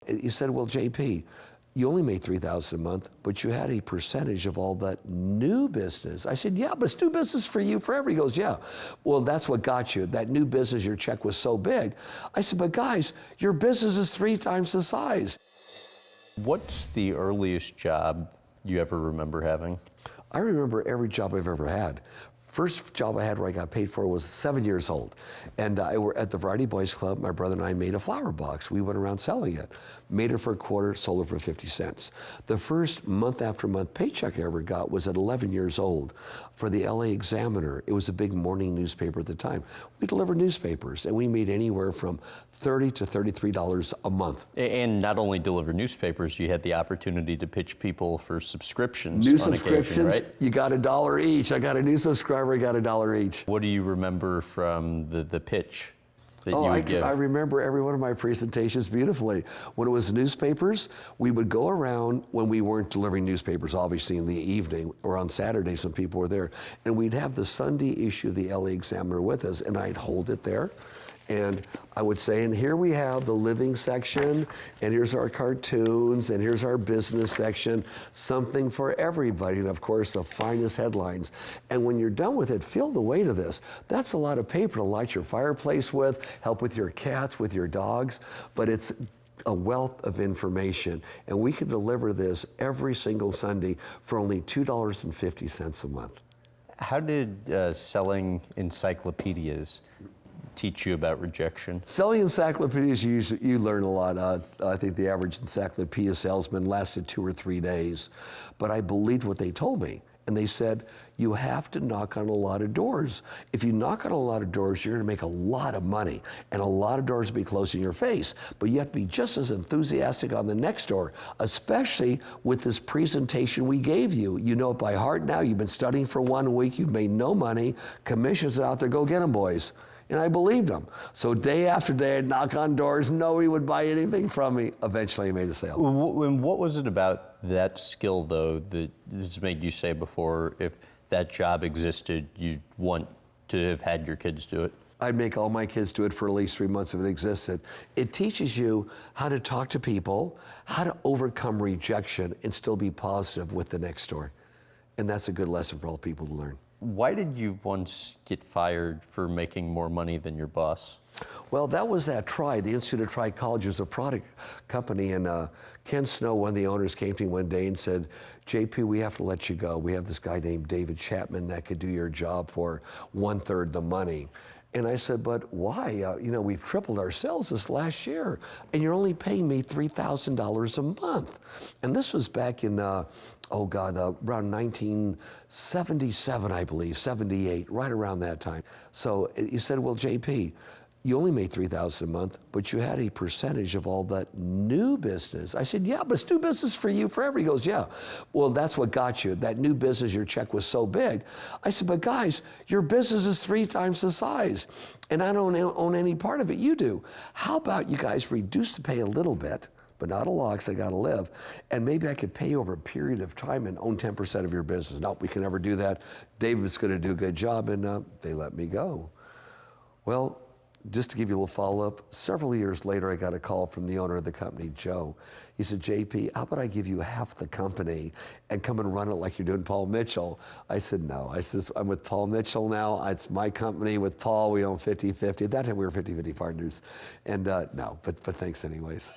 He said, well, JP, you only made $3,000 a month, but you had a percentage of all that new business. I said, yeah, but it's new business for you forever. He goes, yeah. Well, that's what got you. That new business, your check was so big. I said, but guys, your business is 3 times the size. What's the earliest job you ever remember having? I remember every job I've ever had. First job I had where I got paid for was 7 years old. And I were at the Variety Boys Club. My brother and I made a flower box. We went around selling it. Made it for a quarter, sold it for 50 cents. The first month after month paycheck I ever got was at 11 years old for the LA Examiner. It was a big morning newspaper at the time. We delivered newspapers and we made anywhere from $30 to $33 a month. And not only deliver newspapers, you had the opportunity to pitch people for subscriptions. New on subscriptions, occasion, right? You got $1 each. I got a new subscriber, I got $1 each. What do you remember from the pitch that you would give? I remember every one of my presentations beautifully. When it was newspapers, we would go around when we weren't delivering newspapers, obviously in the evening or on Saturdays when people were there, and we'd have the Sunday issue of the LA Examiner with us, and I'd hold it there. And I would say, and here we have the living section, and here's our cartoons, and here's our business section, something for everybody, and of course the finest headlines. And when you're done with it, feel the weight of this. That's a lot of paper to light your fireplace with, help with your cats, with your dogs, but it's a wealth of information. And we could deliver this every single Sunday for only $2.50 a month. How did selling encyclopedias teach you about rejection? Selling encyclopedias, you learn a lot. I think the average encyclopedia salesman lasted 2 or 3 days. But I believed what they told me. And they said, you have to knock on a lot of doors. If you knock on a lot of doors, you're gonna make a lot of money. And a lot of doors will be closed in your face. But you have to be just as enthusiastic on the next door, especially with this presentation we gave you. You know it by heart now. You've been studying for 1 week. You've made no money. Commissions out there. Go get them, boys. And I believed him. So day after day, I'd knock on doors. Nobody would buy anything from me. Eventually, I made a sale. What was it about that skill, though, that just made you say before, if that job existed, you'd want to have had your kids do it? I'd make all my kids do it for at least 3 months if it existed. It teaches you how to talk to people, how to overcome rejection, and still be positive with the next door. And that's a good lesson for all people to learn. Why did you once get fired for making more money than your boss? Well, that was at TRI, the Institute of Tri College was a product company, and Ken Snow, one of the owners, came to me one day and said, JP, we have to let you go. We have this guy named David Chapman that could do your job for 1/3 the money. And I said, but why? We've tripled our sales this last year, and you're only paying me $3,000 a month. And this was back in, around 1977, I believe, 78, right around that time. So he said, well, JP, you only made $3,000 a month, but you had a percentage of all that new business. I said, yeah, but it's new business for you forever. He goes, yeah. Well, that's what got you. That new business, your check was so big. I said, but guys, your business is 3 times the size, and I don't own any part of it. You do. How about you guys reduce the pay a little bit, but not a lot, because I got to live, and maybe I could pay you over a period of time and own 10% of your business. No, we can never do that. David's going to do a good job, and they let me go. Well, just to give you a little follow-up, several years later, I got a call from the owner of the company, Joe. He said, JP, how about I give you half the company and come and run it like you're doing Paul Mitchell? I said, no. I said, I'm with Paul Mitchell now. It's my company. With Paul, we own 50-50. At that time, we were 50-50 partners. And no, but thanks anyways.